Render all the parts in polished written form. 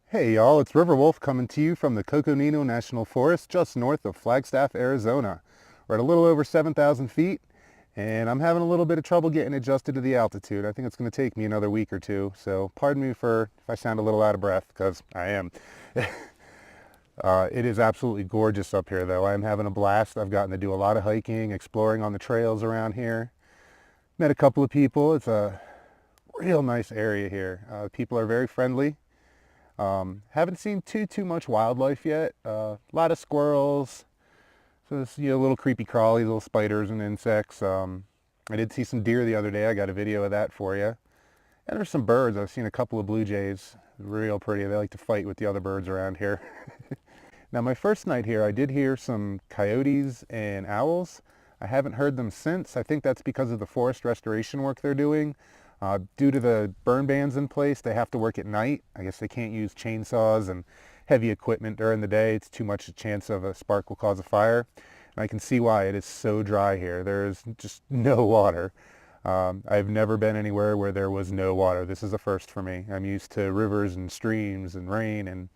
Hey y'all, it's Riverwolf coming to you from the Coconino National Forest just north of Flagstaff, Arizona. We're at a little over 7,000 feet and I'm having a little bit of trouble getting adjusted to the altitude. I think it's going to take me another week or two, so pardon me for if I sound a little out of breath, because I am. It is absolutely gorgeous up here though. I'm having a blast. I've gotten to do a lot of hiking, exploring on the trails around here. Met a couple of people. It's a real nice area here. People are very friendly. Haven't seen too much wildlife yet. A lot of squirrels, so this, little creepy crawlies, little spiders and insects. I did see some deer the other day. I got a video of that for you. And there's some birds. I've seen a couple of blue jays. Real pretty. They like to fight with the other birds around here. Now, my first night here, I did hear some coyotes and owls. I haven't heard them since. I think that's because of the forest restoration work they're doing. Due to the burn bans in place, they have to work at night. I guess they can't use chainsaws and heavy equipment during the day. It's too much a chance of a spark will cause a fire. And I can see why. It is so dry here. There's just no water. I've never been anywhere where there was no water. This is a first for me. I'm used to rivers and streams and rain, and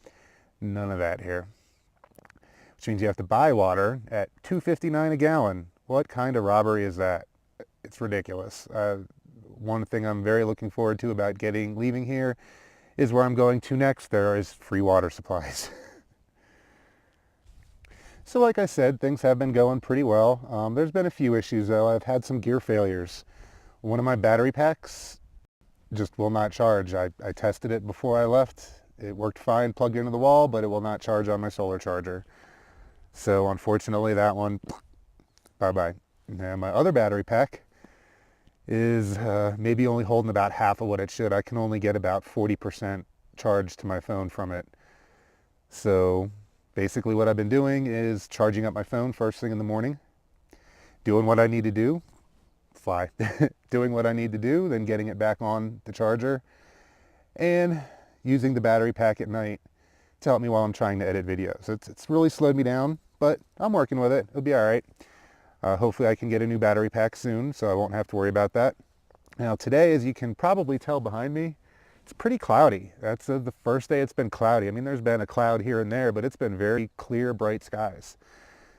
none of that here. Which means you have to buy water at $2.59 a gallon. What kind of robbery is that? It's ridiculous. One thing I'm very looking forward to about leaving here is where I'm going to next. There is free water supplies. So like I said, things have been going pretty well. There's been a few issues though. I've had some gear failures. One of my battery packs just will not charge. I tested it before I left. It worked fine plugged into the wall, but it will not charge on my solar charger. So unfortunately that one, bye-bye. Now my other battery pack is maybe only holding about half of what it should. I can only get about 40% charge to my phone from it. So basically what I've been doing is charging up my phone first thing in the morning, doing what I need to do, fly, doing what I need to do, then getting it back on the charger, and using the battery pack at night to help me while I'm trying to edit videos. It's really slowed me down, but I'm working with it. It'll be all right. Hopefully I can get a new battery pack soon, so I won't have to worry about that. Now today, as you can probably tell behind me, it's pretty cloudy. That's the first day it's been cloudy. I mean, there's been a cloud here and there, but it's been very clear, bright skies.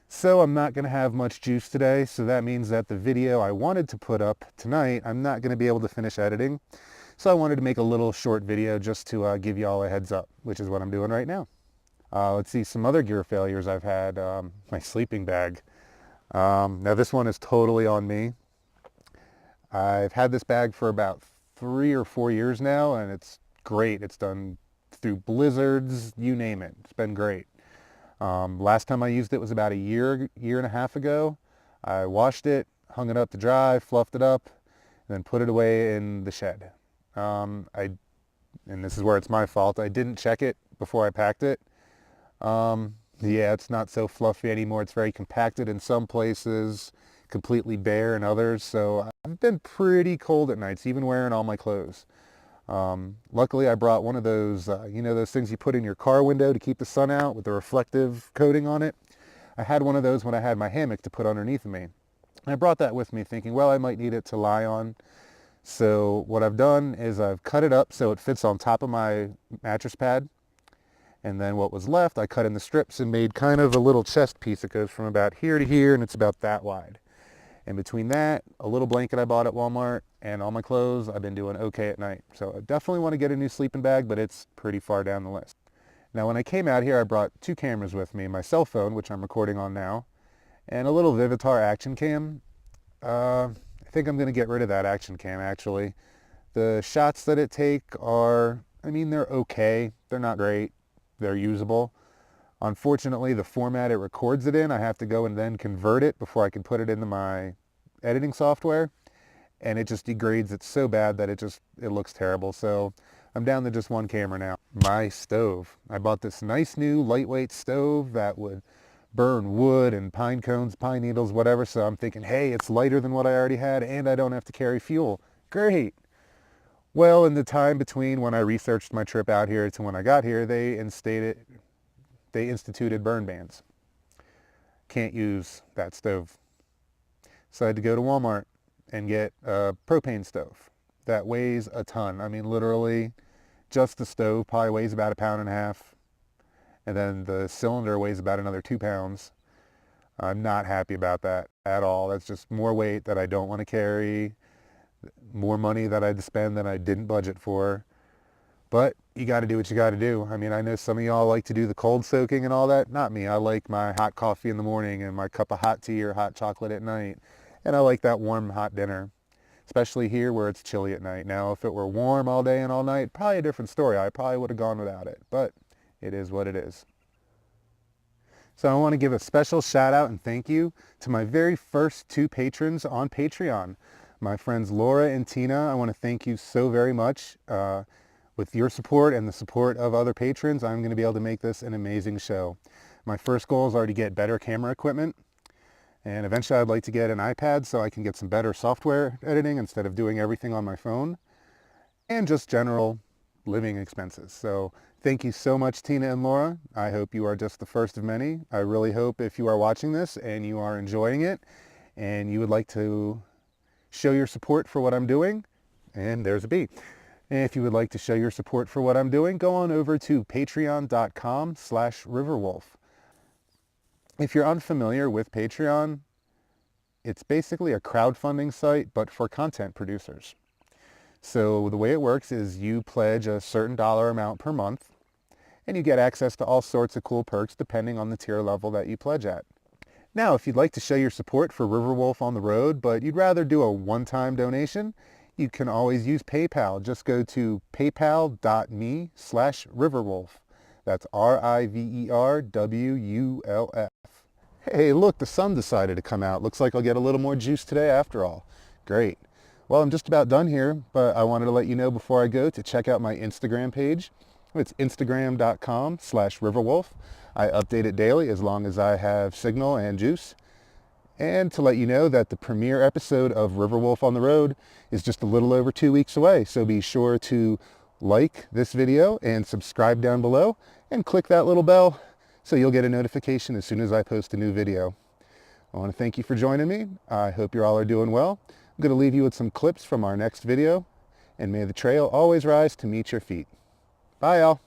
So I'm not going to have much juice today, so that means that the video I wanted to put up tonight, I'm not going to be able to finish editing. So I wanted to make a little short video just to give you all a heads up, which is what I'm doing right now. Let's see some other gear failures I've had. My sleeping bag. Now this one is totally on me. I've had this bag for about 3 or 4 years now, and it's great. It's done through blizzards, you name it. It's been great. Last time I used it was about a year and a half ago. I washed it, hung it up to dry, fluffed it up, and then put it away in the shed. And this is where it's my fault, I didn't check it before I packed it. Yeah, it's not so fluffy anymore. It's very compacted in some places, completely bare in others. So I've been pretty cold at nights, even wearing all my clothes. Luckily, I brought one of those, those things you put in your car window to keep the sun out with the reflective coating on it. I had one of those when I had my hammock to put underneath of me. I brought that with me thinking, well, I might need it to lie on. So what I've done is I've cut it up so it fits on top of my mattress pad. And then what was left, I cut in the strips and made kind of a little chest piece that goes from about here to here, and it's about that wide. And between that, a little blanket I bought at Walmart, and all my clothes, I've been doing okay at night. So I definitely want to get a new sleeping bag, but it's pretty far down the list. Now when I came out here, I brought 2 cameras with me, my cell phone, which I'm recording on now, and a little Vivitar action cam. I think I'm going to get rid of that action cam, actually. The shots that it take are, they're okay. They're not great. They're usable. Unfortunately, the format it records it in, I have to go and then convert it before I can put it into my editing software. And it just degrades it so bad that it looks terrible. So I'm down to just one camera now. My stove. I bought this nice new lightweight stove that would burn wood and pine cones, pine needles, whatever. So I'm thinking, hey, it's lighter than what I already had and I don't have to carry fuel. Great. Well, in the time between when I researched my trip out here to when I got here, they instituted burn bans. Can't use that stove. So I had to go to Walmart and get a propane stove that weighs a ton. Literally just the stove probably weighs about 1.5 pounds, and then the cylinder weighs about another 2 pounds. I'm not happy about that at all. That's just more weight that I don't want to carry, more money that I had to spend than I didn't budget for. But you got to do what you got to do. I mean, I know some of y'all like to do the cold soaking and all that. Not me. I like my hot coffee in the morning and my cup of hot tea or hot chocolate at night. And I like that warm, hot dinner, especially here where it's chilly at night. Now, if it were warm all day and all night, probably a different story. I probably would have gone without it. But it is what it is. So I want to give a special shout out and thank you to my very first 2 patrons on Patreon. My friends Laura and Tina, I want to thank you so very much. With your support and the support of other patrons, I'm going to be able to make this an amazing show. My first goals are to get better camera equipment, and eventually I'd like to get an iPad so I can get some better software editing instead of doing everything on my phone, and just general living expenses. So thank you so much, Tina and Laura. I hope you are just the first of many. I really hope if you are watching this and you are enjoying it and you would like to show your support for what I'm doing, and there's a B. If you would like to show your support for what I'm doing, go on over to patreon.com/riverwolf. If you're unfamiliar with Patreon, it's basically a crowdfunding site, but for content producers. So the way it works is you pledge a certain dollar amount per month, and you get access to all sorts of cool perks depending on the tier level that you pledge at. Now, if you'd like to show your support for Riverwolf on the road, but you'd rather do a one-time donation, you can always use PayPal. Just go to paypal.me/Riverwolf. That's RIVERWULF. Hey, look, the sun decided to come out. Looks like I'll get a little more juice today after all. Great. Well, I'm just about done here, but I wanted to let you know before I go to check out my Instagram page. It's instagram.com/Riverwolf. I update it daily as long as I have signal and juice. And to let you know that the premiere episode of Riverwolf on the Road is just a little over 2 weeks away. So be sure to like this video and subscribe down below and click that little bell so you'll get a notification as soon as I post a new video. I want to thank you for joining me. I hope you all are doing well. I'm going to leave you with some clips from our next video, and may the trail always rise to meet your feet. Bye, y'all.